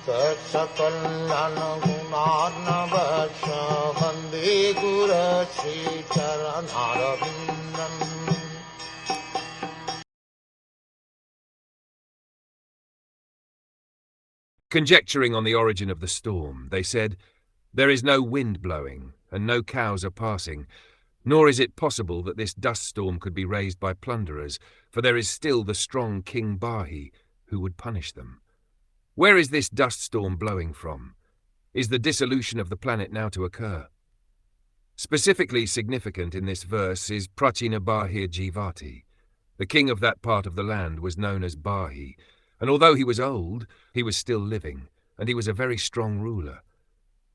Saksakalyan gunarnavasya Vande Guru Sri Charanarabindam. Conjecturing on the origin of the storm, they said, "There is no wind blowing, and no cows are passing, nor is it possible that this dust storm could be raised by plunderers, for there is still the strong King Bahi, who would punish them. Where is this dust storm blowing from? Is the dissolution of the planet now to occur?" Specifically significant in this verse is Prachina Bahir Jivati. The king of that part of the land was known as Bahi, and although he was old, he was still living, and he was a very strong ruler.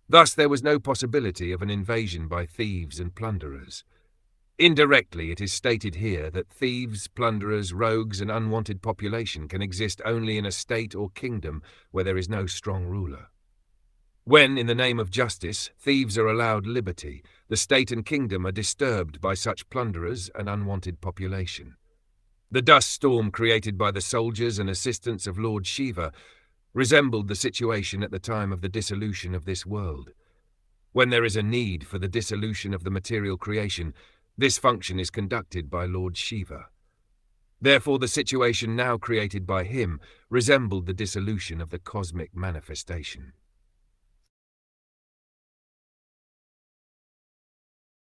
Thus there was no possibility of an invasion by thieves and plunderers. Indirectly, it is stated here that thieves, plunderers, rogues, and unwanted population can exist only in a state or kingdom where there is no strong ruler. When, in the name of justice, thieves are allowed liberty, the state and kingdom are disturbed by such plunderers and unwanted population. The dust storm created by the soldiers and assistants of Lord Shiva resembled the situation at the time of the dissolution of this world. When there is a need for the dissolution of the material creation, this function is conducted by Lord Shiva. Therefore, the situation now created by him resembled the dissolution of the cosmic manifestation.